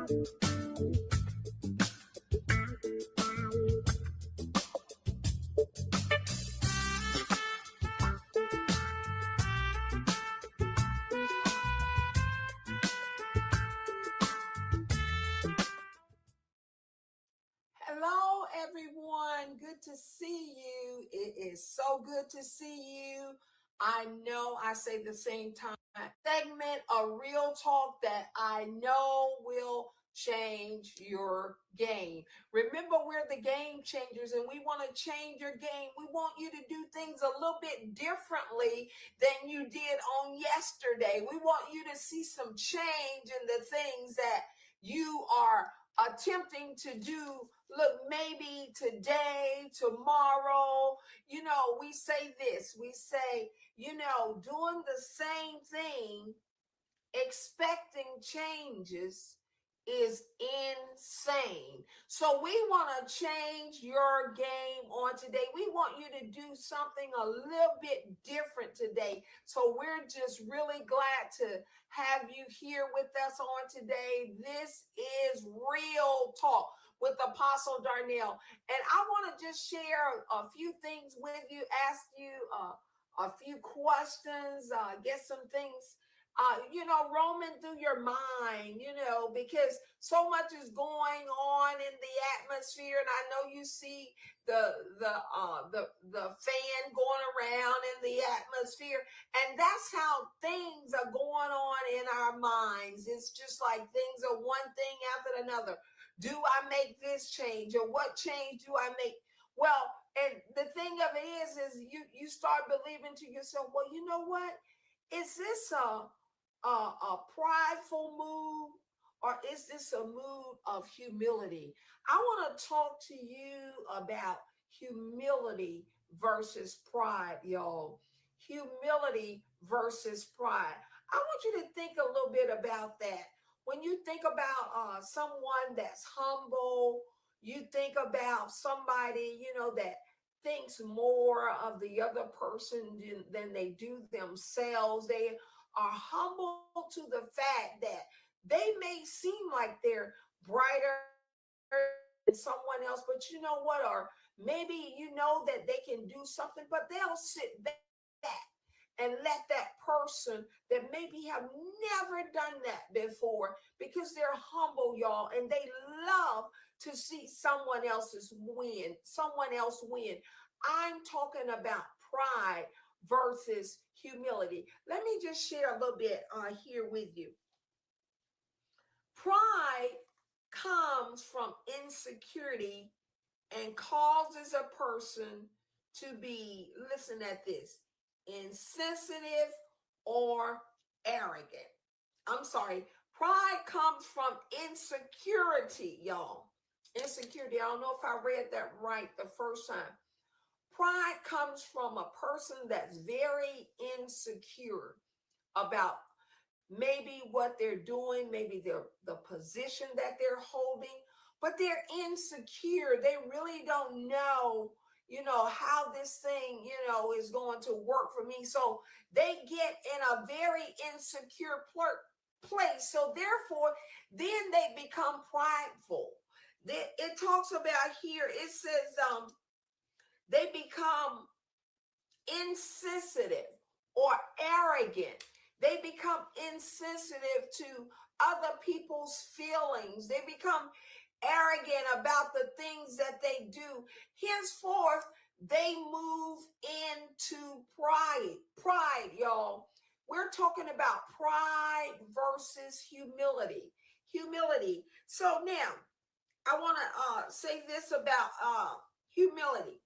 Hello, everyone. Good to see you. It is so good to see you. I know I say the same time. Segment a real talk that I know will change your game. Remember, we're the game changers and we want to change your game. We want you to do things a little bit differently than you did on yesterday. We want you to see some change in the things that you are attempting to do. Look, maybe today, tomorrow, we say this. We say, doing the same thing, expecting changes is insane. So we want to change your game on today. We want you to do something a little bit different today. So we're just really glad to have you here with us on today. This is Real Talk with Apostle Darnell. And I want to just share a few things with you, ask you a few questions, get some things roaming through your mind, because so much is going on in the atmosphere, and I know you see the fan going around in the atmosphere, and that's how things are going on in our minds. It's just like things are one thing after another. Do I make this change, or what change do I make? Well, and the thing of it is you start believing to yourself, well, you know what? Is this a prideful mood, or is this a mood of humility? I want to talk to you about humility versus pride, y'all. Humility versus pride. I want you to think a little bit about that. When you think about someone that's humble, you think about somebody, that thinks more of the other person than they do themselves. They are humble to the fact that they may seem like they're brighter than someone else, but you know what? Or maybe you know that they can do something, but they'll sit back and let that person that maybe have never done that before, because they're humble, y'all, and they love to see someone else win. I'm talking about pride versus humility. Let me just share a little bit here with you. Pride comes from insecurity and causes a person to be, listen at this, insensitive or arrogant. I'm sorry. Pride comes from insecurity, y'all. Insecurity. I don't know if I read that right the first time. Pride comes from a person that's very insecure about maybe what they're doing, maybe the position that they're holding, but they're insecure. They really don't know, how this thing, is going to work for me. So they get in a very insecure place. So therefore, then they become prideful. It talks about here, it says, they become insensitive or arrogant. They become insensitive to other people's feelings. They become arrogant about the things that they do. Henceforth, they move into pride. Pride, y'all. We're talking about pride versus humility. Humility. So now, I want to say this about humility.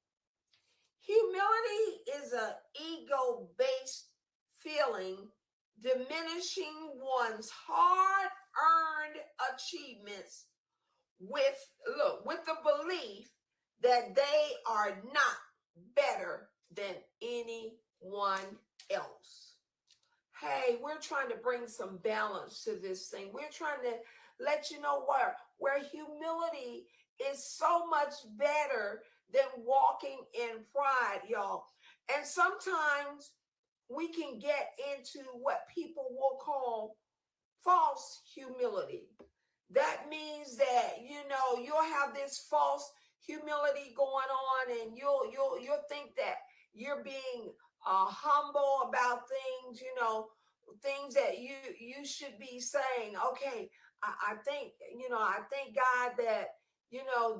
Humility is an ego-based feeling diminishing one's hard-earned achievements with the belief that they are not better than anyone else. Hey, we're trying to bring some balance to this thing. We're trying to let you know where humility is so much better than walking in pride, y'all. And sometimes we can get into what people will call false humility. that means that, you'll have this false humility going on, and you'll think that you're being humble about things, things that you should be saying. Okay, I think, I thank God that,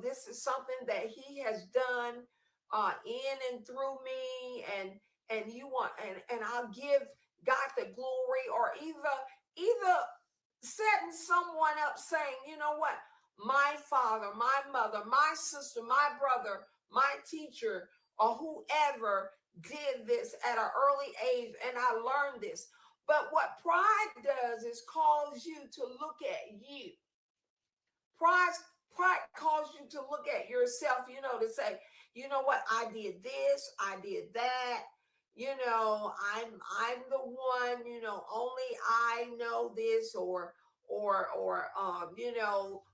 this is something that He has done in and through me, and you want, and I'll give God the glory. Or either setting someone up saying, you know what, my father, my mother, my sister, my brother, my teacher, or whoever did this at an early age, and I learned this. But what pride does is cause you to look at you. Pride, pride calls you to look at yourself, to say, you know what, I did this, I did that. I'm the one, only I know this,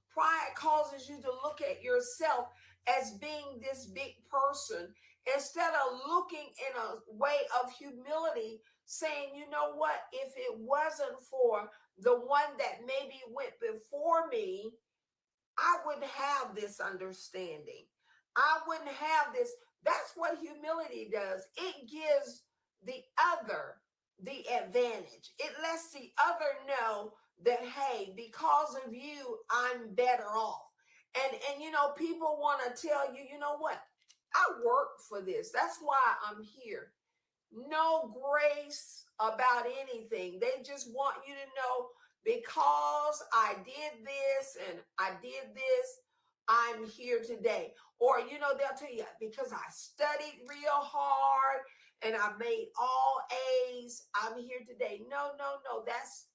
pride causes you to look at yourself as being this big person, instead of looking in a way of humility, saying, you know what, if it wasn't for the one that maybe went before me, I wouldn't have this understanding. I wouldn't have this. That's what humility does. It gives the other the advantage. It lets the other know that, hey, because of you, I'm better off. And people want to tell you, you know what? I worked for this. That's why I'm here. No grace about anything. They just want you to know, because I did this and I did this, I'm here today. Or, they'll tell you, because I studied real hard and I made all A's, I'm here today. No, no, no. That's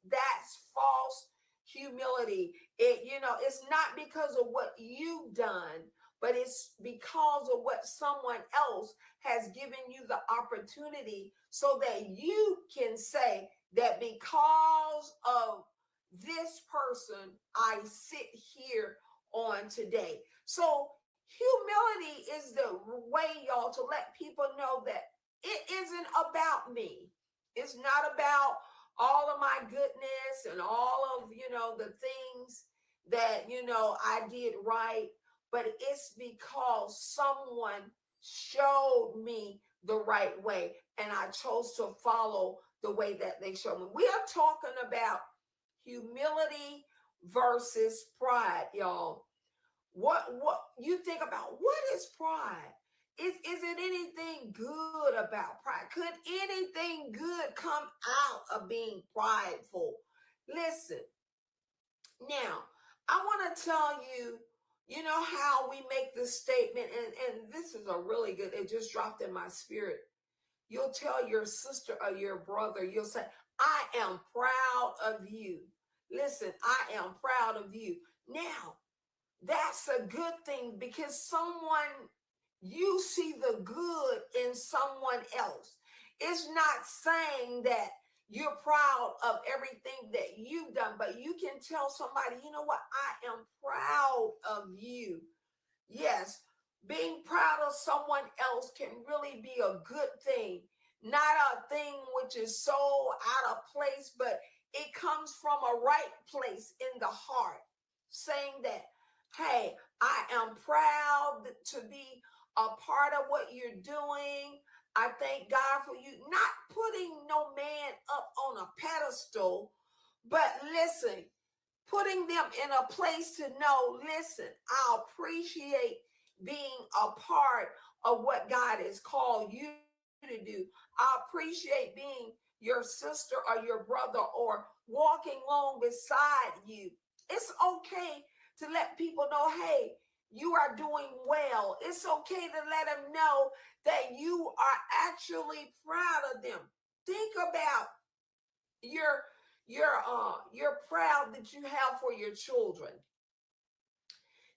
false humility. It's not because of what you've done, but it's because of what someone else has given you the opportunity, so that you can say that because of this person, I sit here on today. So humility is the way, y'all, to let people know that it isn't about me. It's not about all of my goodness and all of, the things that, I did right, but it's because someone showed me the right way, and I chose to follow the way that they showed me. We are talking about humility versus pride, y'all. What you think about, what is pride? Is it anything good about pride? Could anything good come out of being prideful? Listen, now I want to tell you, how we make this statement, and this is a really good, it just dropped in my spirit. You'll tell your sister or your brother, you'll say, I am proud of you. Listen, I am proud of you. Now, that's a good thing, because you see the good in someone else. It's not saying that you're proud of everything that you've done, but you can tell somebody, you know what, I am proud of you. Yes, being proud of someone else can really be a good thing, not a thing which is so out of place, but it comes from a right place in the heart, saying that, hey, I am proud to be a part of what you're doing. I thank God for you. Not putting no man up on a pedestal, but listen, putting them in a place to know, listen, I appreciate being a part of what God has called you to do. I appreciate being your sister or your brother, or walking along beside you. It's okay to let people know, hey, you are doing well. It's okay to let them know that you are actually proud of them. Think about you're proud that you have for your children.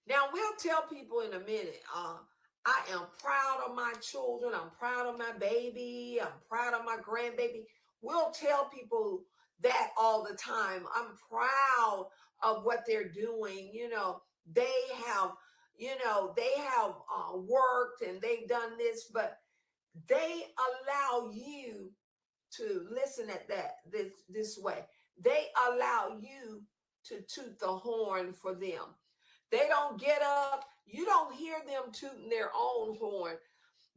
Now we'll tell people in a minute, I am proud of my children. I'm proud of my baby. I'm proud of my grandbaby. We'll tell people that all the time. I'm proud of what they're doing. They have, worked and they've done this, but they allow you to listen at that this way. They allow you to toot the horn for them. They don't get up. You don't hear them tooting their own horn.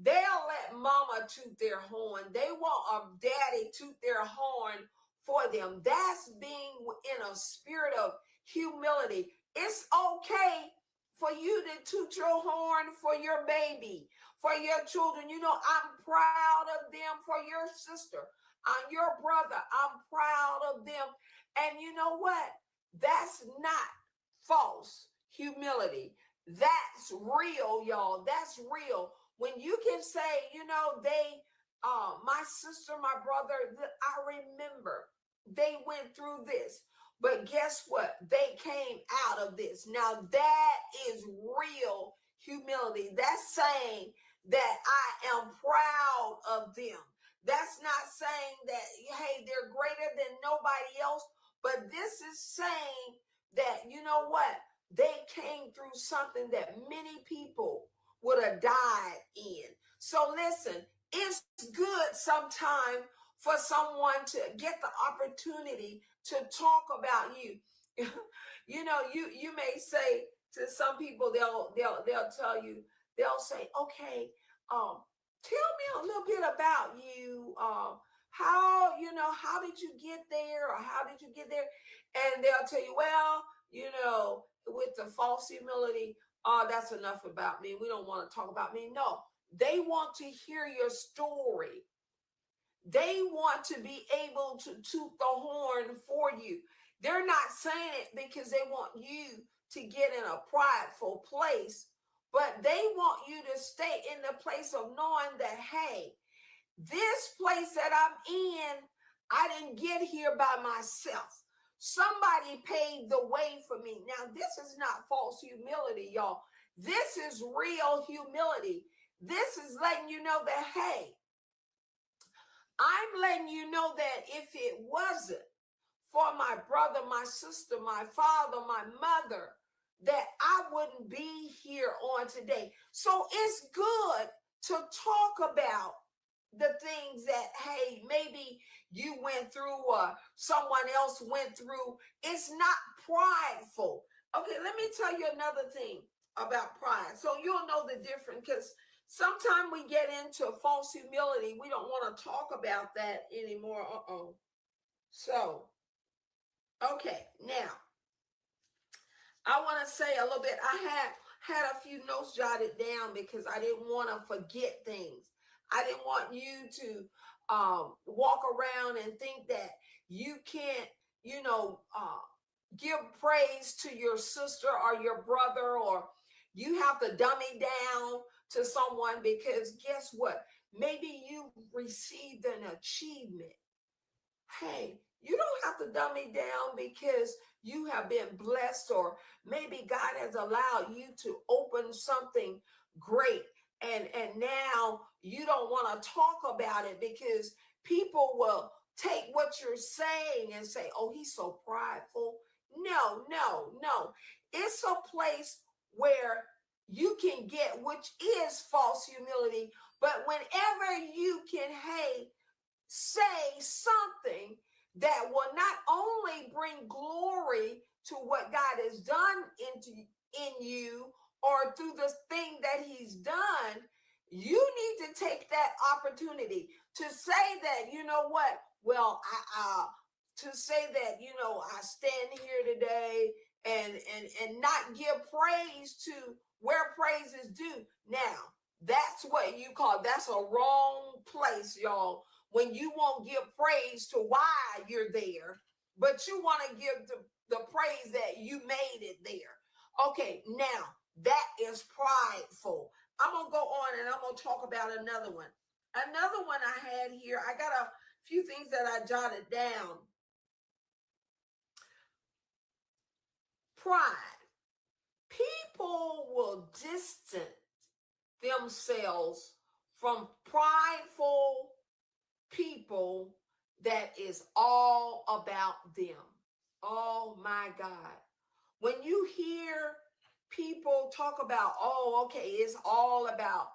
They'll let mama toot their horn. They want a daddy toot their horn for them. That's being in a spirit of humility. It's okay for you to toot your horn for your baby, for your children. You know, I'm proud of them. For your sister, I'm your brother, I'm proud of them. And you know what? That's not false humility. That's real, y'all. That's real. When you can say, you know, my sister, my brother, I remember they went through this, but guess what? They came out of this. Now that is real humility. That's saying that I am proud of them. That's not saying that, hey, they're greater than nobody else, but this is saying that, you know what? They came through something that many people would have died in. So listen, it's good sometime for someone to get the opportunity to talk about you. You know, you may say to some people, they'll tell you, they'll say, okay, tell me a little bit about you. How did you get there, or how did you get there? And they'll tell you, well, you know, with the false humility, oh, that's enough about me. We don't want to talk about me. No, they want to hear your story. They want to be able to toot the horn for you. They're not saying it because they want you to get in a prideful place, but they want you to stay in the place of knowing that, hey, this place that I'm in, I didn't get here by myself. Somebody paved the way for me. Now, this is not false humility, y'all. This is real humility. This is letting you know that, hey, I'm letting you know that if it wasn't for my brother, my sister, my father, my mother, that I wouldn't be here on today. So it's good to talk about the things that, hey, maybe you went through or someone else went through. It's not prideful. Okay, let me tell you another thing about pride. So you'll know the difference, because sometimes we get into false humility. We don't want to talk about that anymore. So, okay, now I want to say a little bit. I had a few notes jotted down because I didn't want to forget things. I didn't want you to walk around and think that you can't, give praise to your sister or your brother, or you have to dummy down to someone, because guess what? Maybe you received an achievement. Hey, you don't have to dummy down because you have been blessed, or maybe God has allowed you to open something great, and now you don't want to talk about it because people will take what you're saying and say, oh, he's so prideful. No, no, no. It's a place where you can get, which is false humility, but whenever you can, hey, say something that will not only bring glory to what God has done in you, or through the thing that he's done, you need to take that opportunity to say that, you know what, well, to say that, I stand here today and not give praise to where praise is due. Now, that's what you call, that's a wrong place, y'all. When you won't give praise to why you're there, but you want to give the praise that you made it there. Okay, now that is prideful. I'm going to go on and I'm going to talk about another one. Another one I had here, I got a few things that I jotted down. Pride. People will distance themselves from prideful people that is all about them. Oh my God. When you hear people talk about, oh, okay, it's all about,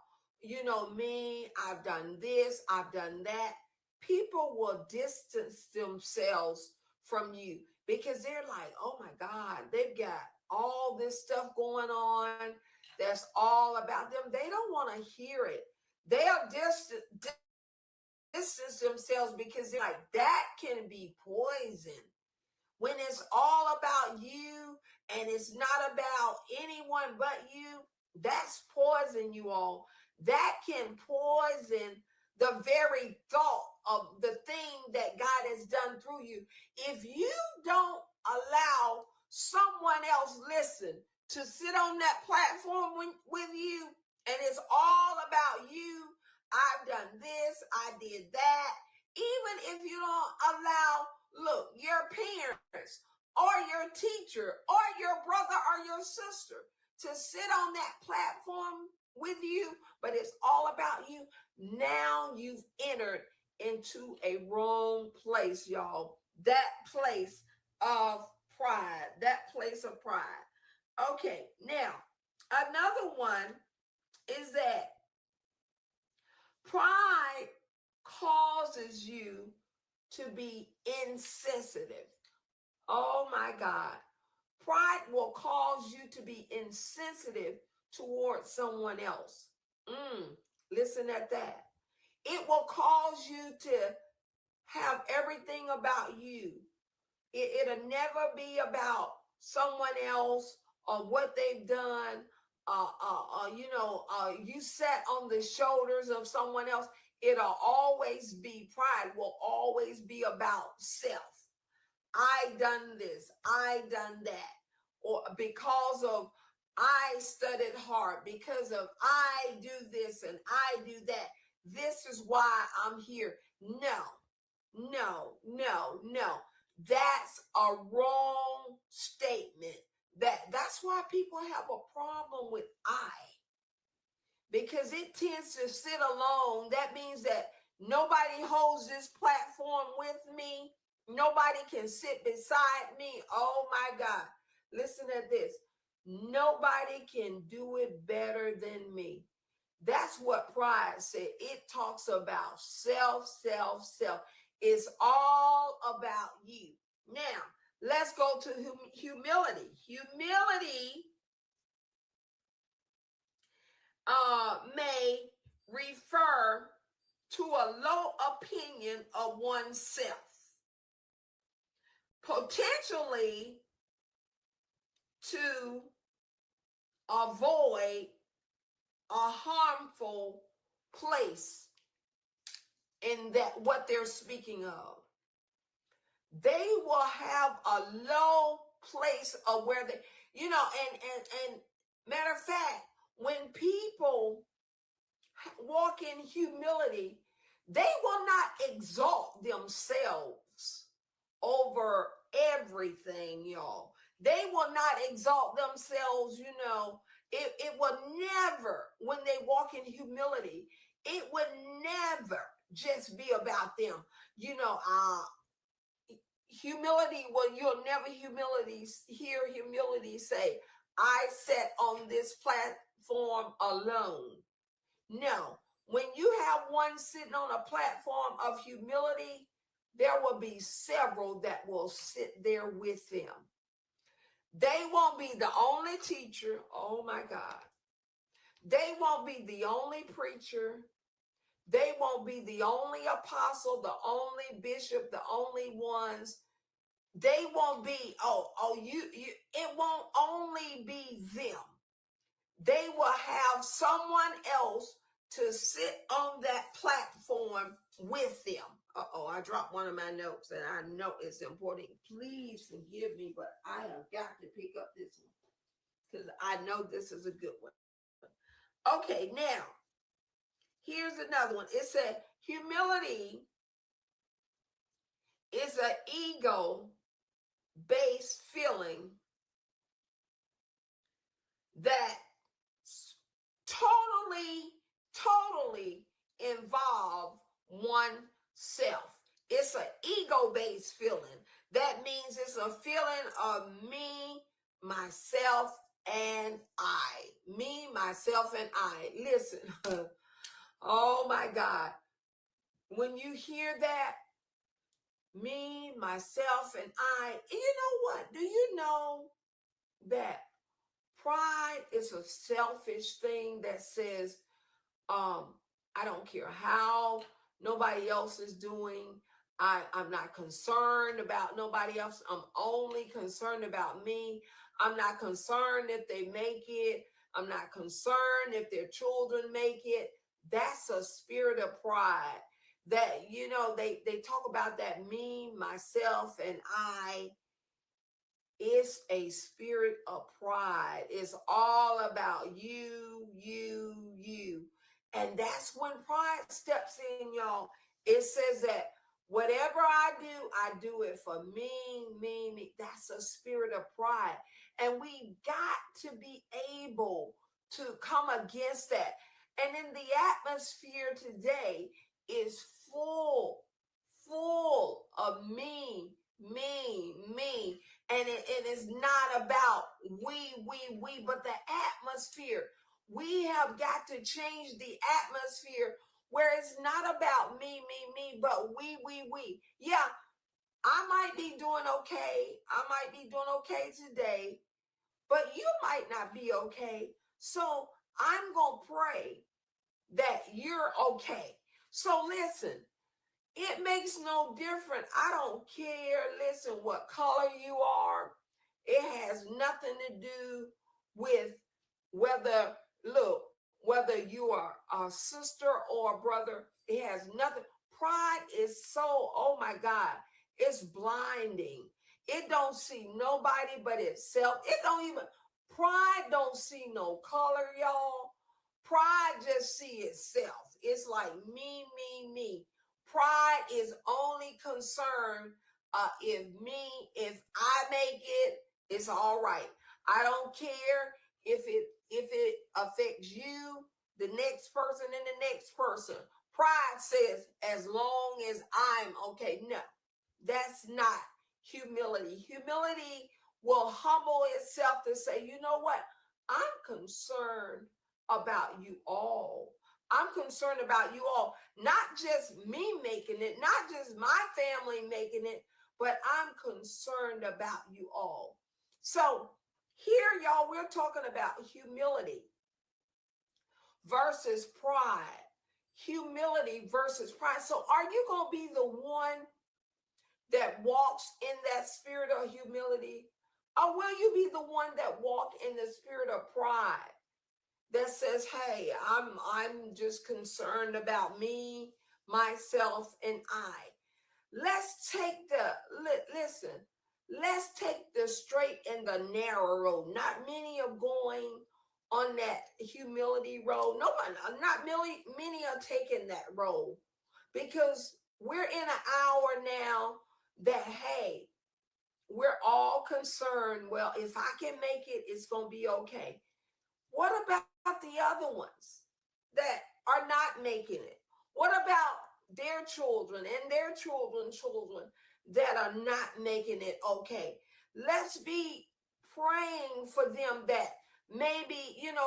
me, I've done this, I've done that, people will distance themselves from you. because they're like, oh my God, they've got all this stuff going on that's all about them. They don't want to hear it. They'll distance themselves because they're like, that can be poison. When it's all about you and it's not about anyone but you, that's poison, you all. That can poison the very thought of the thing that God has done through you. If you don't allow someone else, listen, to sit on that platform with you and it's all about you, I've done this, I did that. Even if you don't allow, look, your parents or your teacher or your brother or your sister to sit on that platform with you, but it's all about you. Now you've entered into a wrong place, y'all. That place of pride. That place of pride. Okay, now another one is that pride causes you to be insensitive. Oh my God. Pride will cause you to be insensitive towards someone else. Listen at that. It will cause you to have everything about you. It'll never be about someone else or what they've done. You sat on the shoulders of someone else. It'll always be, pride will always be about self. I done this, I done that, or because of I studied hard, because of I do this and I do that. This is why I'm here. No. That's a wrong statement. That's why people have a problem with I, because it tends to sit alone. That means that nobody holds this platform with me. Nobody can sit beside me. Oh my God. Listen at this. Nobody can do it better than me. That's what pride said. It talks about self. It's all about you. Now, let's go to humility. Humility may refer to a low opinion of oneself, potentially to avoid a harmful place in that what they're speaking of. They will have a low place of where they, and matter of fact, when people walk in humility, they will not exalt themselves over everything, y'all. They will not exalt themselves, it will never, when they walk in humility, it would never just be about them. Humility, well, you'll never hear humility say, I sat on this platform alone. No, when you have one sitting on a platform of humility, there will be several that will sit there with them. They won't be the only teacher. Oh my God. They won't be the only preacher. They won't be the only apostle, the only bishop, the only ones. They won't be, it won't only be them. They will have someone else to sit on that platform with them. I dropped one of my notes and I know it's important. Please forgive me, but I have got to pick up this one because I know this is a good one. Okay, now, here's another one. It said humility is an ego-based feeling that totally involve oneself. It's an ego-based feeling. That means it's a feeling of me, myself, and I. Me, myself, and I. Listen, oh my God. When you hear that, me, myself, and I. And you know what? Do you know that pride is a selfish thing that says, um, I don't care how nobody else is doing. I'm not concerned about nobody else. I'm only concerned about me. I'm not concerned if they make it. I'm not concerned if their children make it. That's a spirit of pride. That, they talk about that me, myself, and I. It's a spirit of pride. It's all about you, you, you. And that's when pride steps in, y'all. It says that whatever I do it for me, me, me. That's a spirit of pride. And we got to be able to come against that. And in the atmosphere today is full of me. And it is not about we, but the atmosphere. We have got to change the atmosphere where it's not about me, but we. Yeah, I might be doing okay. I might be doing okay today, but you might not be okay. So I'm going to pray that you're okay. So listen, it makes no difference. I don't care, listen, what color you are. It has nothing to do with whether, look, whether you are a sister or a brother. It has nothing. Pride is so, oh my God, it's blinding. It don't see nobody but itself. Pride don't see no color, y'all. Pride just see itself. It's like me. Pride is only concerned if I make it, it's all right. I don't care if it affects you, the next person, and the next person. Pride says, as long as I'm okay. No, that's not humility. Humility will humble itself to say, you know what? I'm concerned about you all. I'm concerned about you all, not just me making it, not just my family making it, but I'm concerned about you all. So here, y'all, we're talking about humility versus pride. Humility versus pride. So are you going to be the one that walks in that spirit of humility? Or will you be the one that walk in the spirit of pride? That says, hey, I'm just concerned about me, myself, and I. Let's take let's take the straight and the narrow road. Not many are going on that humility road. No one, not many are taking that road, because we're in an hour now that, hey, we're all concerned. Well, if I can make it, it's going to be okay. What about the other ones that are not making it? What about their children and their children's children that are not making it okay? Let's be praying for them that maybe,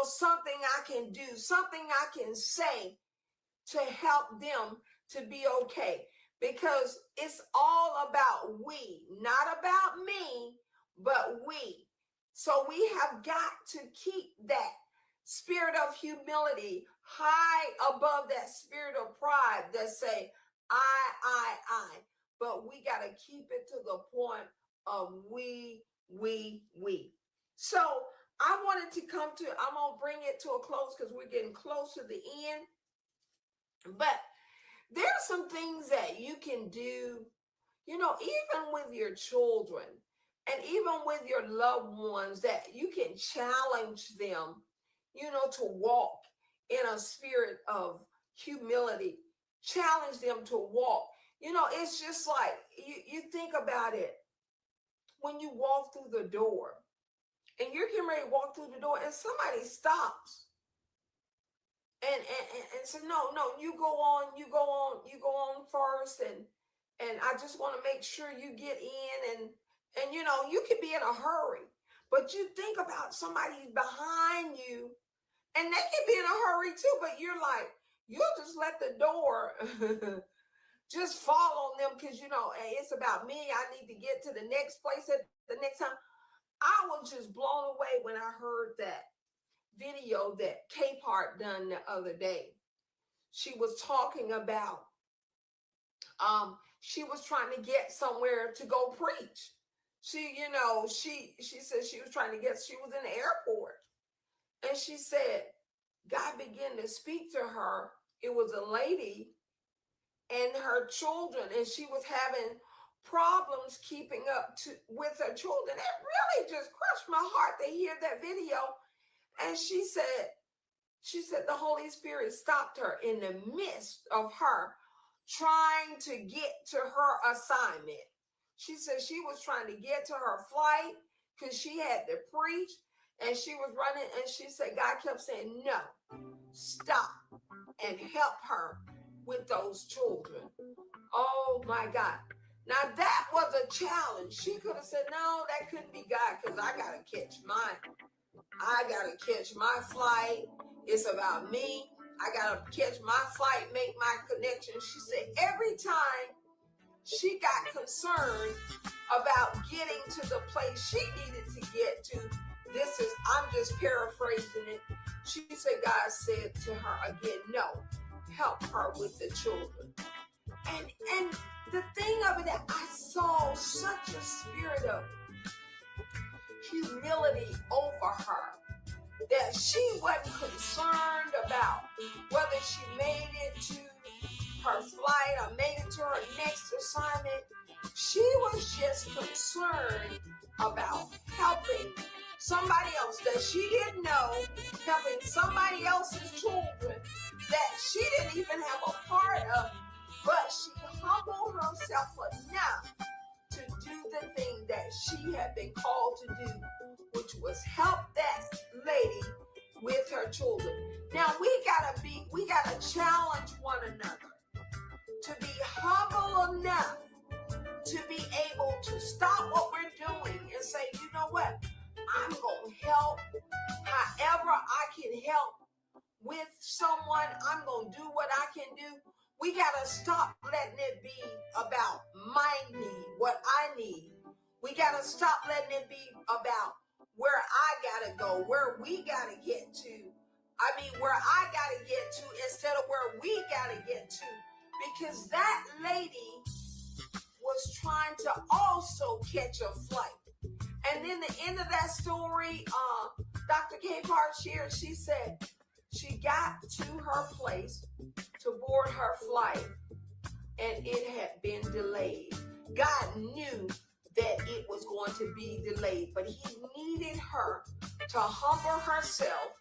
something I can do, something I can say to help them to be okay. Because it's all about we, not about me, but we. So we have got to keep that spirit of humility high above that spirit of pride that say, I. But we got to keep it to the point of we. So I wanted to I'm going to bring it to a close because we're getting close to the end. But there are some things that you can do, even with your children and even with your loved ones, that you can challenge them, to walk in a spirit of humility. Challenge them to walk. It's just like you think about it. When you walk through the door and you're getting ready to walk through the door and somebody stops and so no, you go on first, and I just want to make sure you get in, and you could be in a hurry, but you think about somebody behind you and they can be in a hurry too, but you're like, you'll just let the door just fall on them because, hey, it's about me. I need to get to the next place at the next time. I was just blown away when I heard that video that K-Part done the other day. She was talking about, she was trying to get somewhere to go preach. She said she was she was in the airport, and she said God began to speak to her. It was a lady and her children, and she was having problems keeping up with her children. It really just crushed my heart to hear that video. And she said the Holy Spirit stopped her in the midst of her trying to get to her assignment. She said she was trying to get to her flight because she had to preach, and she was running, and she said God kept saying, no, stop and help her with those children. Oh my God. Now that was a challenge. She could have said, no, that couldn't be God because I got to catch my flight. It's about me. I got to catch my flight, make my connection. She said every time she got concerned about getting to the place she needed to get to, I'm just paraphrasing it. She said God said to her again, no, help her with the children. And the thing of it, that I saw such a spirit of humility over her, that she wasn't concerned about whether she made it to her flight or made it to her next assignment. She was just concerned about helping somebody else that she didn't know, helping somebody else's children that she didn't even have a part of, but she humbled herself enough to do the thing that she had been called to do, which was help that lady with her children. Now we gotta challenge one another to be humble enough to be able to stop what we're doing and say, you know what? I'm going to help however I can help with someone. I'm going to do what I can do. We got to stop letting it be about my need, what I need. We got to stop letting it be about where I got to go, where we got to get to. Where I got to get to instead of where we got to get to. Because that lady was trying to also catch a flight. And then the end of that story, Dr. K-Part shared, she said she got to her place to board her flight, and it had been delayed. God knew that it was going to be delayed, but he needed her to humble herself.